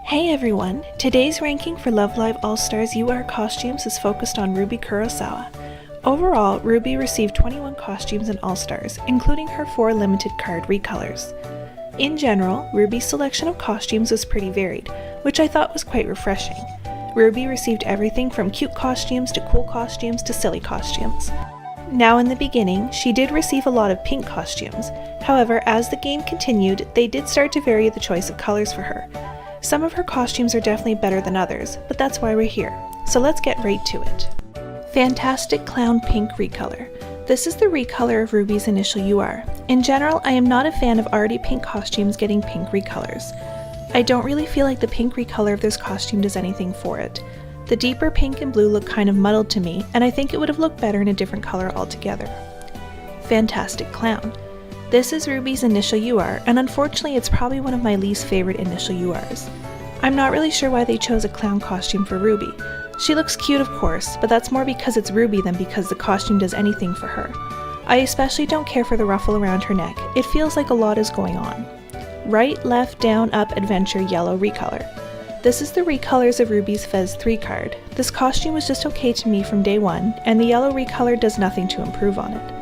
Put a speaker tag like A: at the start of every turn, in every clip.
A: Hey everyone! Today's ranking for Love Live All-Stars UR costumes is focused on Ruby Kurosawa. Overall, Ruby received 21 costumes in All-Stars, including her 4 limited card recolors. In general, Ruby's selection of costumes was pretty varied, which I thought was quite refreshing. Ruby received everything from cute costumes to cool costumes to silly costumes. Now in the beginning, she did receive a lot of pink costumes. However, as the game continued, they did start to vary the choice of colors for her. Some of her costumes are definitely better than others, but that's why we're here. So let's get right to it. Fantastic Clown Pink Recolor. This is the recolor of Ruby's initial UR. In general, I am not a fan of already pink costumes getting pink recolors. I don't really feel like the pink recolor of this costume does anything for it. The deeper pink and blue look kind of muddled to me, and I think it would have looked better in a different color altogether. Fantastic Clown. This is Ruby's initial UR, and unfortunately it's probably one of my least favorite initial URs. I'm not really sure why they chose a clown costume for Ruby. She looks cute of course, but that's more because it's Ruby than because the costume does anything for her. I especially don't care for the ruffle around her neck. It feels like a lot is going on. Right, Left, Down, Up, Adventure Yellow Recolor. This is the recolors of Ruby's Fez 3 card. This costume was just okay to me from day one, and the yellow recolor does nothing to improve on it.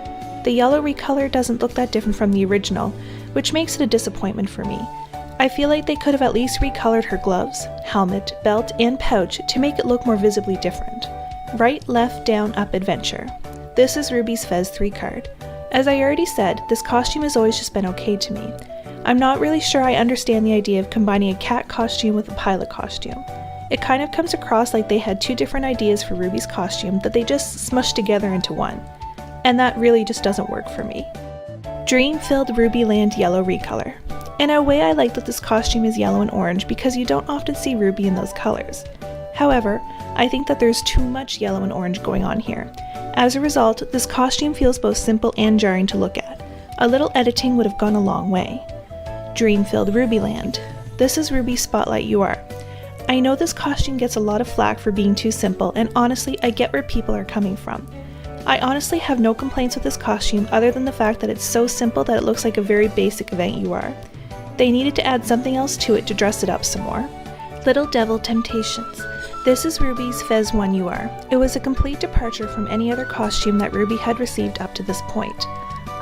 A: The yellow recolor doesn't look that different from the original, which makes it a disappointment for me. I feel like they could have at least recolored her gloves, helmet, belt, and pouch to make it look more visibly different. Right, Left, Down, Up, Adventure. This is Ruby's Fez 3 card. As I already said, this costume has always just been okay to me. I'm not really sure I understand the idea of combining a cat costume with a pilot costume. It kind of comes across like they had 2 different ideas for Ruby's costume that they just smushed together into one. And that really just doesn't work for me. Dream-Filled Ruby Land Yellow Recolor. In a way, I like that this costume is yellow and orange because you don't often see Ruby in those colors. However, I think that there's too much yellow and orange going on here. As a result, this costume feels both simple and jarring to look at. A little editing would have gone a long way. Dream-Filled Ruby Land. This is Ruby's Spotlight UR. I know this costume gets a lot of flack for being too simple, and honestly, I get where people are coming from. I honestly have no complaints with this costume other than the fact that it's so simple that it looks like a very basic event UR. They needed to add something else to it to dress it up some more. Little Devil Temptations. This is Ruby's Fez 1 UR. It was a complete departure from any other costume that Ruby had received up to this point.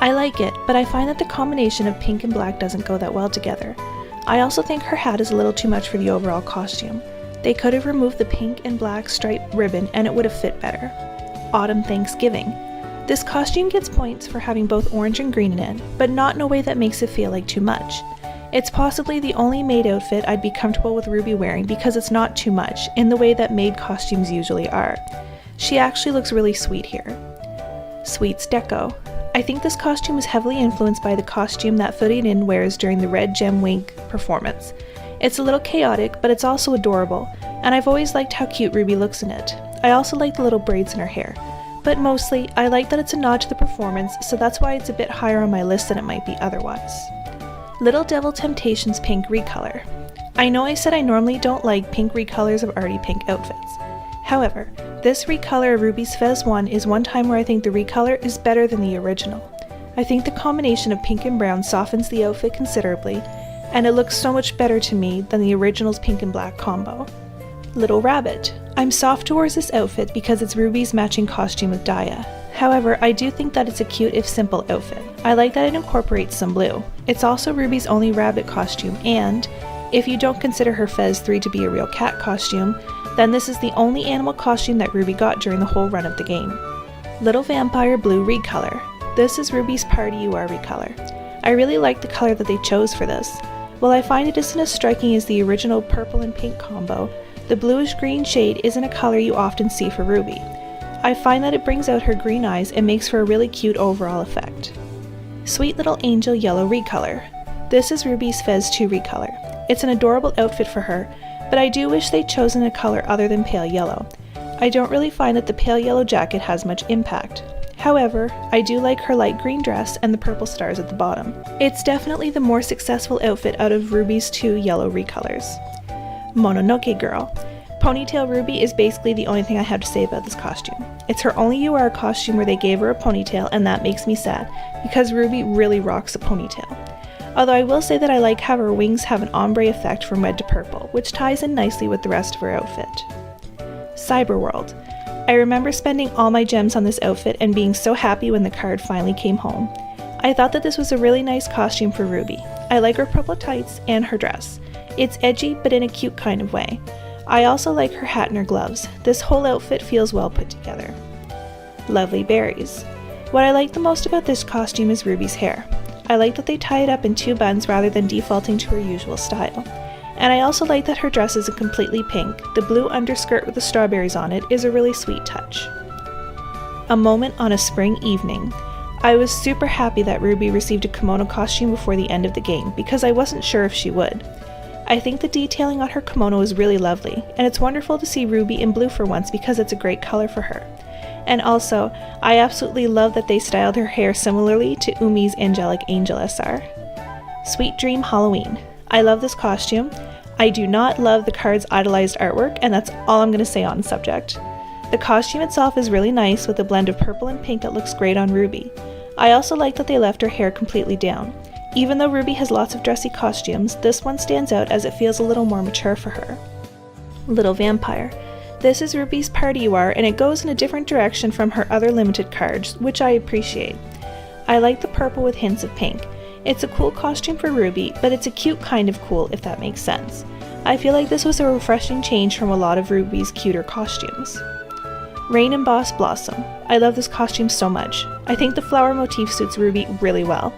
A: I like it, but I find that the combination of pink and black doesn't go that well together. I also think her hat is a little too much for the overall costume. They could have removed the pink and black striped ribbon and it would have fit better. Autumn Thanksgiving. This costume gets points for having both orange and green in it, but not in a way that makes it feel like too much. It's possibly the only maid outfit I'd be comfortable with Ruby wearing because it's not too much, in the way that maid costumes usually are. She actually looks really sweet here. Sweets Deco. I think this costume was heavily influenced by the costume that Footing In wears during the Red Gem Wink performance. It's a little chaotic, but it's also adorable, and I've always liked how cute Ruby looks in it. I also like the little braids in her hair. But mostly, I like that it's a nod to the performance, so that's why it's a bit higher on my list than it might be otherwise. Little Devil Temptations Pink Recolor. I know I said I normally don't like pink recolors of already pink outfits. However, this recolor of Ruby's Fez 1 is one time where I think the recolor is better than the original. I think the combination of pink and brown softens the outfit considerably, and it looks so much better to me than the original's pink and black combo. Little Rabbit. I'm soft towards this outfit because it's Ruby's matching costume with Daya. However, I do think that it's a cute if simple outfit. I like that it incorporates some blue. It's also Ruby's only rabbit costume, and if you don't consider her Fez 3 to be a real cat costume, then this is the only animal costume that Ruby got during the whole run of the game. Little Vampire Blue Recolor. This is Ruby's Party UR recolor. I really like the color that they chose for this. While I find it isn't as striking as the original purple and pink combo, the bluish-green shade isn't a color you often see for Ruby. I find that it brings out her green eyes and makes for a really cute overall effect. Sweet Little Angel Yellow Recolor. This is Ruby's Fez 2 recolor. It's an adorable outfit for her, but I do wish they'd chosen a color other than pale yellow. I don't really find that the pale yellow jacket has much impact. However, I do like her light green dress and the purple stars at the bottom. It's definitely the more successful outfit out of Ruby's 2 yellow recolors. Mononoke Girl. Ponytail Ruby is basically the only thing I have to say about this costume. It's her only UR costume where they gave her a ponytail, and that makes me sad, because Ruby really rocks a ponytail. although I will say that I like how her wings have an ombre effect from red to purple, which ties in nicely with the rest of her outfit. Cyberworld. I remember spending all my gems on this outfit and being so happy when the card finally came home. I thought that this was a really nice costume for Ruby. I like her purple tights and her dress. It's edgy, but in a cute kind of way. I also like her hat and her gloves. This whole outfit feels well put together. Lovely Berries. What I like the most about this costume is Ruby's hair. I like that they tie it up in 2 buns rather than defaulting to her usual style. And I also like that her dress isn't completely pink. The blue underskirt with the strawberries on it is a really sweet touch. A moment on a spring evening. I was super happy that Ruby received a kimono costume before the end of the game because I wasn't sure if she would. I think the detailing on her kimono is really lovely, and it's wonderful to see Ruby in blue for once because it's a great color for her. And also, I absolutely love that they styled her hair similarly to Umi's Angelic Angel SR. Sweet Dream Halloween. I love this costume. I do not love the card's idolized artwork, and that's all I'm going to say on the subject. The costume itself is really nice with a blend of purple and pink that looks great on Ruby. I also like that they left her hair completely down. Even though Ruby has lots of dressy costumes, this one stands out as it feels a little more mature for her. Little Vampire. This is Ruby's party UR, and it goes in a different direction from her other limited cards, which I appreciate. I like the purple with hints of pink. It's a cool costume for Ruby, but it's a cute kind of cool, if that makes sense. I feel like this was a refreshing change from a lot of Ruby's cuter costumes. Rain-Embossed Blossom. I love this costume so much. I think the flower motif suits Ruby really well.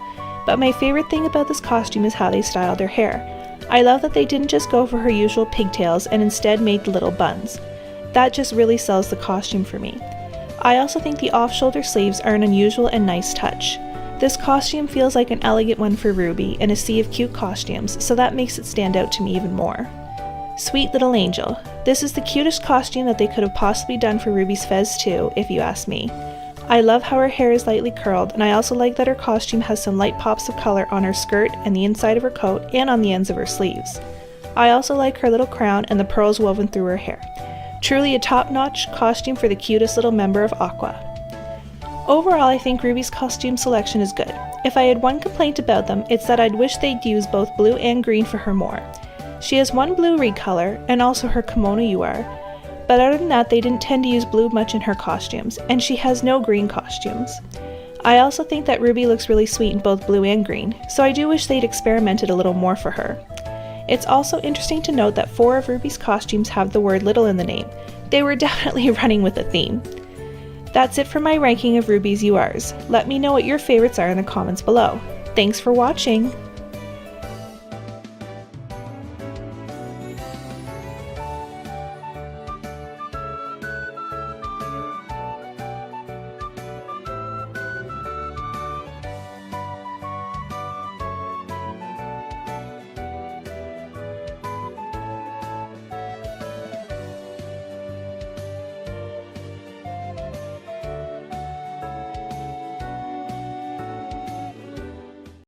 A: But my favorite thing about this costume is how they styled her hair. I love that they didn't just go for her usual pigtails and instead made the little buns. That just really sells the costume for me. I also think the off-shoulder sleeves are an unusual and nice touch. This costume feels like an elegant one for Ruby in a sea of cute costumes, so that makes it stand out to me even more. Sweet Little Angel. This is the cutest costume that they could have possibly done for Ruby's Fez too, if you ask me. I love how her hair is lightly curled, and I also like that her costume has some light pops of color on her skirt and the inside of her coat and on the ends of her sleeves. I also like her little crown and the pearls woven through her hair. Truly a top-notch costume for the cutest little member of Aqua. Overall, I think Ruby's costume selection is good. If I had one complaint about them, it's that I'd wish they'd use both blue and green for her more. She has one blue recolor, and also her kimono UR, but other than that they didn't tend to use blue much in her costumes, and she has no green costumes. I also think that Ruby looks really sweet in both blue and green, so I do wish they'd experimented a little more for her. It's also interesting to note that 4 of Ruby's costumes have the word little in the name. They were definitely running with a theme. That's it for my ranking of Ruby's URs. Let me know what your favorites are in the comments below. Thanks for watching!